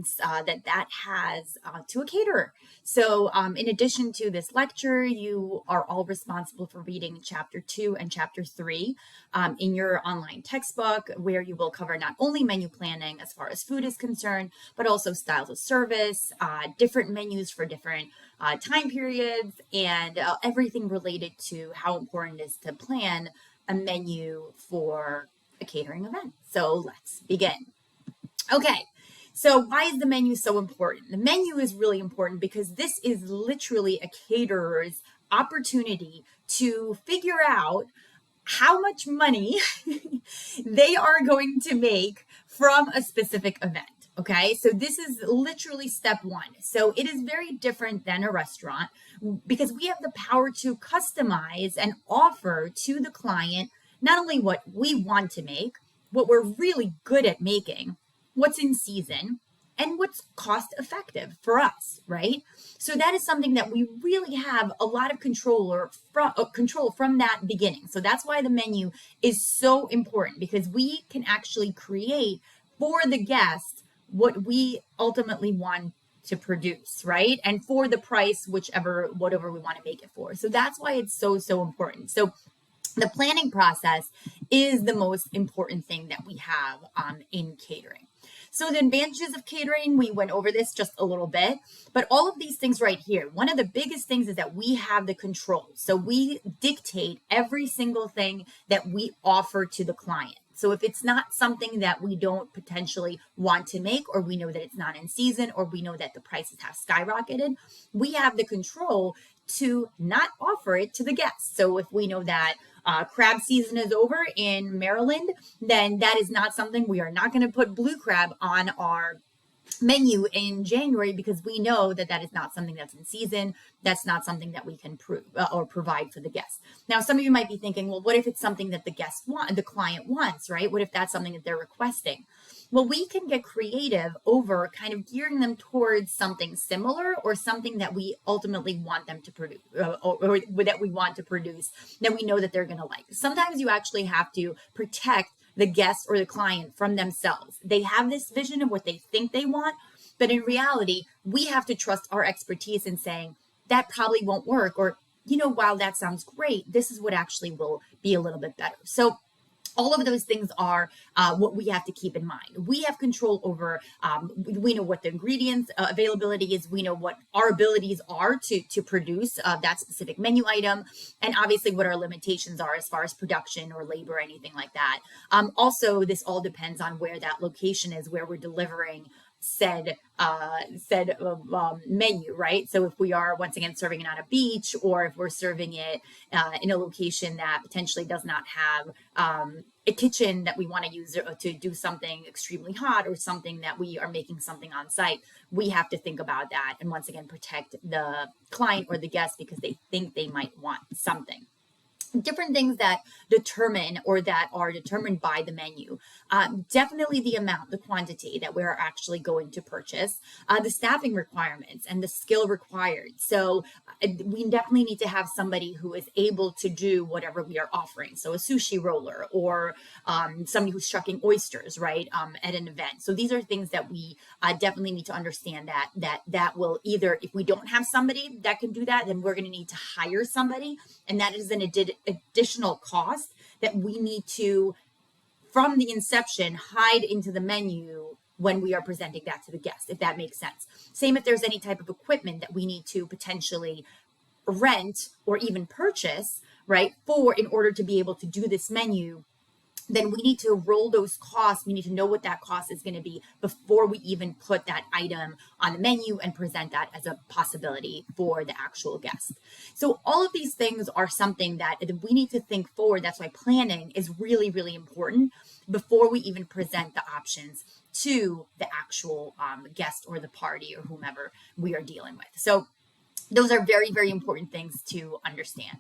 that has to a caterer. So in addition to this lecture, you are all responsible for reading chapter 2 and chapter 3 in your online textbook, where you will cover not only menu planning as far as food is concerned, but also styles of service, different menus for different time periods, and everything related to how important it is to plan a menu for a catering event. So let's begin. Okay. So why is the menu so important? The menu is really important because this is literally a caterer's opportunity to figure out how much money they are going to make from a specific event. Okay, so this is literally step one. So it is very different than a restaurant because we have the power to customize and offer to the client not only what we want to make, what we're really good at making, what's in season, and what's cost effective for us, right? So that is something that we really have a lot of control from that beginning. So that's why the menu is so important, because we can actually create for the guest what we ultimately want to produce, right? And for the price, whatever we want to make it for. So that's why it's so important. So the planning process is the most important thing that we have in catering. So the advantages of catering, we went over this just a little bit, but all of these things right here, one of the biggest things is that we have the control. So we dictate every single thing that we offer to the client. So if it's not something that we don't potentially want to make, or we know that it's not in season, or we know that the prices have skyrocketed, we have the control to not offer it to the guests. So if we know that crab season is over in Maryland, then that is not something, we are not going to put blue crab on our menu in January, because we know that that is not something that's in season. That's not something that we can provide for the guests. Now, some of you might be thinking, well, what if it's something that the client wants, right? What if that's something that they're requesting? Well, we can get creative over kind of gearing them towards something similar, or something that we ultimately want them to produce, or that we want to produce, that we know that they're going to like. Sometimes you actually have to protect the guest or the client from themselves. They have this vision of what they think they want, but in reality, we have to trust our expertise in saying that probably won't work, or, while that sounds great, this is what actually will be a little bit better. So all of those things are what we have to keep in mind. We have control over, we know what the ingredients availability is. We know what our abilities are to produce that specific menu item. And obviously what our limitations are as far as production or labor or anything like that. Also, this all depends on where that location is, where we're delivering said menu, right? So if we are once again serving it on a beach, or if we're serving it in a location that potentially does not have a kitchen that we want to use to do something extremely hot, or something that we are making something on site, we have to think about that and once again protect the client or the guest because they think they might want something. Different things that determine, or that are determined by the menu. Definitely the amount, the quantity that we're actually going to purchase, the staffing requirements and the skill required. So we definitely need to have somebody who is able to do whatever we are offering. So a sushi roller, or somebody who's shucking oysters, right, at an event. So these are things that we definitely need to understand that will either, if we don't have somebody that can do that, then we're going to need to hire somebody, and that is an additional cost that we need to, from the inception, hide into the menu when we are presenting that to the guest, if that makes sense. Same if there's any type of equipment that we need to potentially rent or even purchase, right, in order to be able to do this menu, then we need to roll those costs. We need to know what that cost is going to be before we even put that item on the menu and present that as a possibility for the actual guest. So all of these things are something that we need to think forward. That's why planning is really, really important before we even present the options to the actual guest or the party or whomever we are dealing with. So those are very, very important things to understand.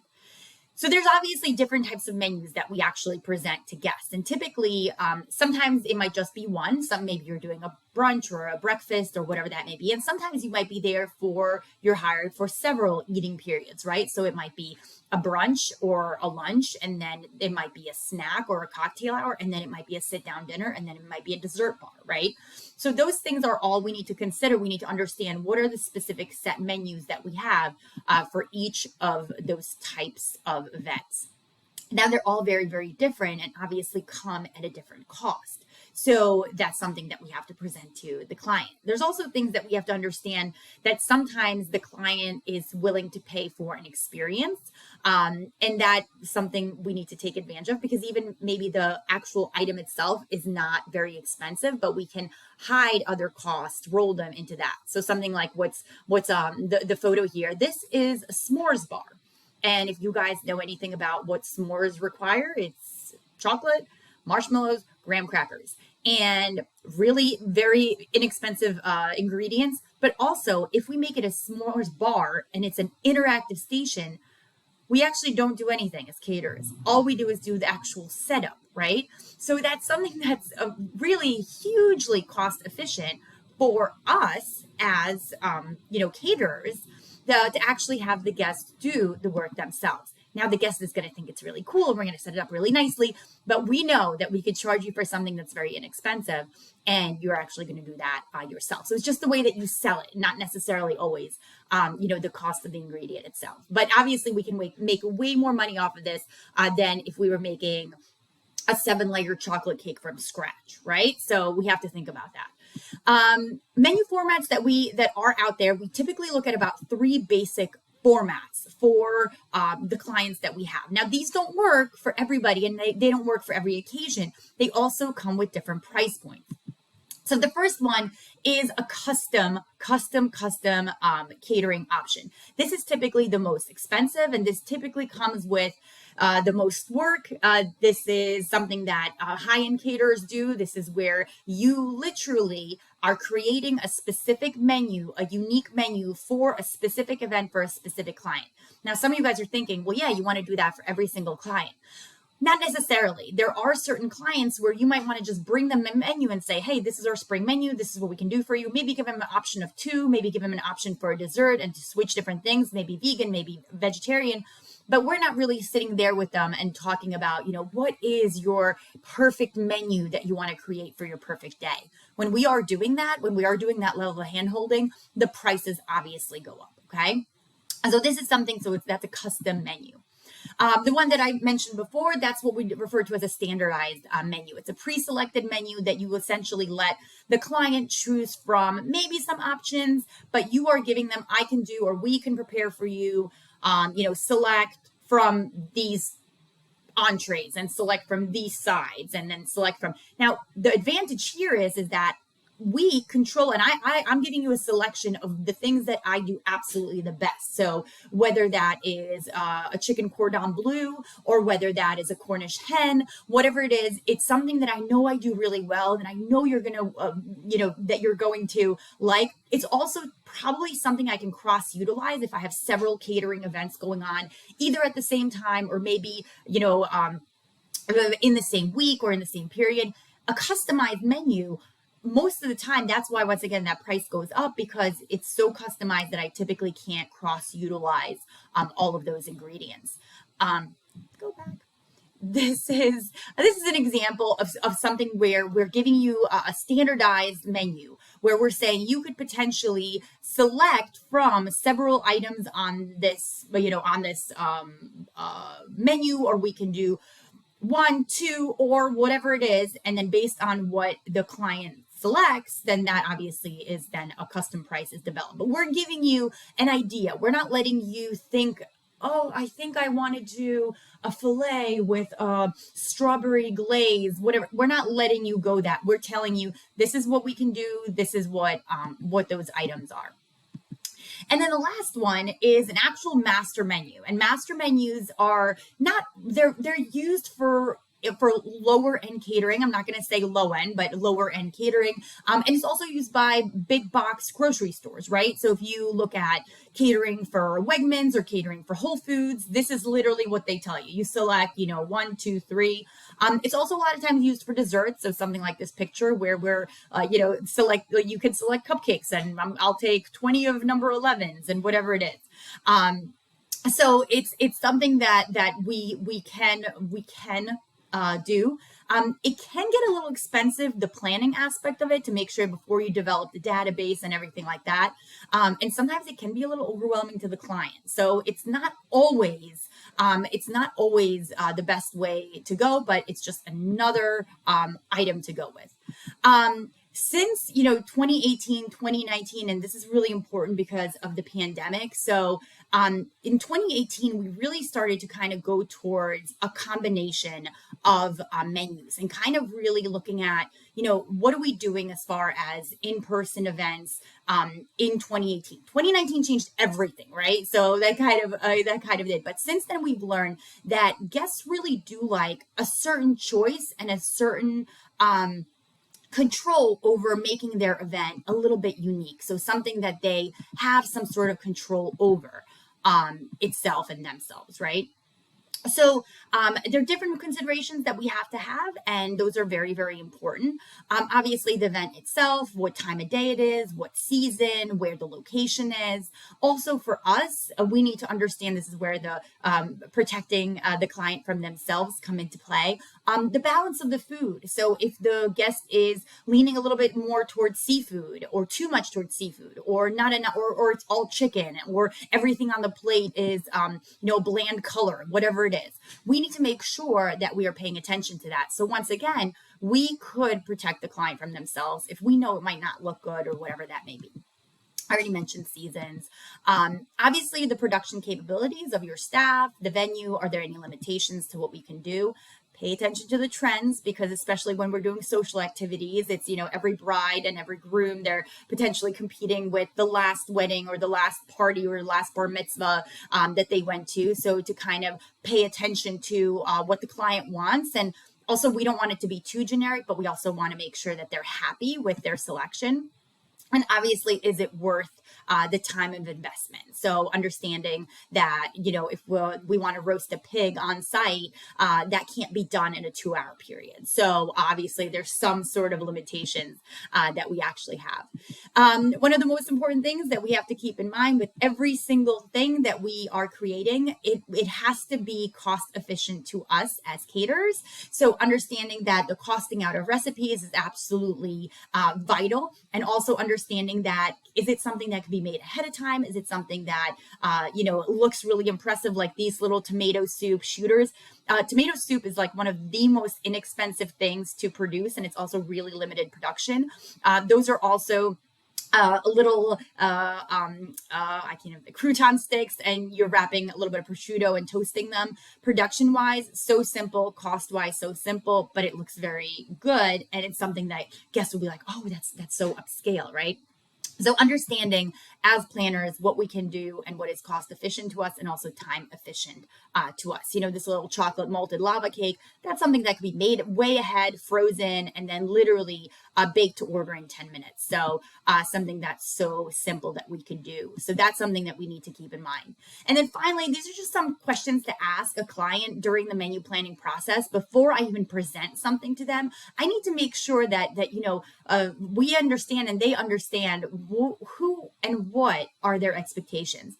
So there's obviously different types of menus that we actually present to guests. And typically, sometimes it might just be one. Maybe you're doing a brunch or a breakfast or whatever that may be. And sometimes you might be there you're hired for several eating periods, right? So it might be a brunch or a lunch, and then it might be a snack or a cocktail hour, and then it might be a sit down dinner, and then it might be a dessert bar, right? So those things are all we need to consider. We need to understand what are the specific set menus that we have for each of those types of events. Now they're all very, very different and obviously come at a different cost. So that's something that we have to present to the client. There's also things that we have to understand that sometimes the client is willing to pay for an experience. And that's something we need to take advantage of, because even maybe the actual item itself is not very expensive, but we can hide other costs, roll them into that. So something like what's the photo here. This is a s'mores bar. And if you guys know anything about what s'mores require, it's chocolate, marshmallows, graham crackers, and really very inexpensive ingredients. But also, if we make it a s'mores bar and it's an interactive station, we actually don't do anything as caterers. All we do is do the actual setup, right? So that's something that's really hugely cost efficient for us as caterers, to actually have the guests do the work themselves. Now the guest is going to think it's really cool and we're going to set it up really nicely, but we know that we could charge you for something that's very inexpensive and you're actually going to do that by yourself. So it's just the way that you sell it, not necessarily always, the cost of the ingredient itself. But obviously we can make way more money off of this than if we were making a 7-layer chocolate cake from scratch, right? So we have to think about that. Menu formats that are out there, we typically look at about 3 basic formats for the clients that we have. Now, these don't work for everybody and they don't work for every occasion. They also come with different price points. So the first one is a custom catering option. This is typically the most expensive, and this typically comes with the most work. This is something that high-end caterers do. This is where you literally are creating a specific menu, a unique menu for a specific event for a specific client. Now, some of you guys are thinking, well, yeah, you want to do that for every single client. Not necessarily. There are certain clients where you might want to just bring them a menu and say, hey, this is our spring menu. This is what we can do for you. Maybe give them an option of 2, maybe give them an option for a dessert and to switch different things, maybe vegan, maybe vegetarian. But we're not really sitting there with them and talking about, what is your perfect menu that you want to create for your perfect day. When we are doing that level of hand-holding, the prices obviously go up, okay? And so this is something, that's a custom menu. The one that I mentioned before, that's what we refer to as a standardized menu. It's a pre-selected menu that you essentially let the client choose from, maybe some options, but you are giving them, I can do, or we can prepare for you, select from these entrees and select from these sides and then select from. Now, the advantage here is that we control, and I'm giving you a selection of the things that I do absolutely the best. So whether that is a chicken cordon bleu or whether that is a Cornish hen, whatever it is, it's something that I know I do really well, and I know you're going to, that you're going to like. It's also probably something I can cross utilize if I have several catering events going on, either at the same time or maybe, in the same week or in the same period. A customized menu, most of the time, that's why, once again, that price goes up, because it's so customized that I typically can't cross-utilize all of those ingredients. Go back. This is an example of something where we're giving you a standardized menu, where we're saying you could potentially select from several items on this, menu, or we can do 1, 2, or whatever it is, and then based on what the client selects, then that obviously is then a custom price is developed. But we're giving you an idea. We're not letting you think, oh, I think I want to do a filet with a strawberry glaze, whatever. We're not letting you go that. We're telling you this is what we can do. This is what those items are. And then the last one is an actual master menu. And master menus are not, they're used for for lower end catering. I'm not going to say low end, but lower end catering. And it's also used by big box grocery stores, right? So if you look at catering for Wegmans or catering for Whole Foods, this is literally what they tell you. You select, 1, 2, 3. It's also a lot of times used for desserts. So something like this picture where we're, you can select cupcakes, and I'll take 20 of number 11s and whatever it is. So it's something that we can do. It can get a little expensive, the planning aspect of it, to make sure before you develop the database and everything like that. And sometimes it can be a little overwhelming to the client. So it's not always the best way to go, but it's just another item to go with. Since 2018, 2019, and this is really important because of the pandemic. So in 2018, we really started to kind of go towards a combination of menus and kind of really looking at, what are we doing as far as in-person events in 2018. 2019 changed everything, right? So that kind of did. But since then, we've learned that guests really do like a certain choice and a certain control over making their event a little bit unique. So something that they have some sort of control over itself and themselves, right? So there are different considerations that we have to have, and those are very, very important. Obviously, the event itself, what time of day it is, what season, where the location is. Also, for us, we need to understand, this is where the protecting the client from themselves come into play. The balance of the food. So if the guest is leaning a little bit more towards seafood, or too much towards seafood, or not enough, or it's all chicken, or everything on the plate is bland color, whatever it is, we need to make sure that we are paying attention to that. So once again, we could protect the client from themselves if we know it might not look good or whatever that may be. I already mentioned seasons. Obviously, the production capabilities of your staff, the venue, are there any limitations to what we can do? Pay attention to the trends, because especially when we're doing social activities, it's, every bride and every groom, they're potentially competing with the last wedding or the last party or the last bar mitzvah that they went to. So to kind of pay attention to what the client wants. And also, we don't want it to be too generic, but we also want to make sure that they're happy with their selection. And obviously, is it worth the time of investment? So understanding that, if we want to roast a pig on site, that can't be done in a 2-hour period. So obviously, there's some sort of limitations that we actually have. One of the most important things that we have to keep in mind with every single thing that we are creating, it has to be cost efficient to us as caterers. So understanding that the costing out of recipes is absolutely vital, and also understanding that, is it something that can be made ahead of time? Is it something that, looks really impressive, like these little tomato soup shooters? Tomato soup is like one of the most inexpensive things to produce, and it's also really limited production. Those are also little crouton sticks, and you're wrapping a little bit of prosciutto and toasting them. Production wise, so simple. Cost wise, so simple, but it looks very good, and it's something that guests will be like, oh, that's so upscale, right? So understanding as planners what we can do and what is cost efficient to us, and also time efficient to us. This little chocolate malted lava cake, that's something that can be made way ahead, frozen, and then literally baked to order in 10 minutes. So something that's so simple that we can do. So that's something that we need to keep in mind. And then finally, these are just some questions to ask a client during the menu planning process. Before I even present something to them, I need to make sure that we understand and they understand who and what are their expectations.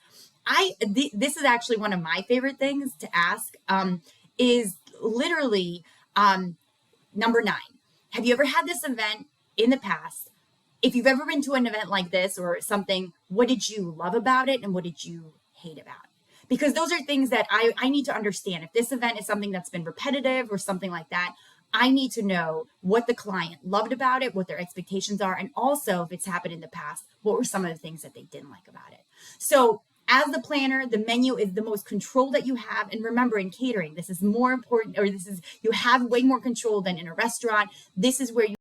This is actually one of my favorite things to ask, is literally number 9. Have you ever had this event in the past? If you've ever been to an event like this or something, what did you love about it and what did you hate about it? Because those are things that I need to understand. If this event is something that's been repetitive or something like that, I need to know what the client loved about it, what their expectations are, and also, if it's happened in the past, what were some of the things that they didn't like about it. So as the planner, the menu is the most control that you have. And remember, in catering, this is more important, or you have way more control than in a restaurant. This is where you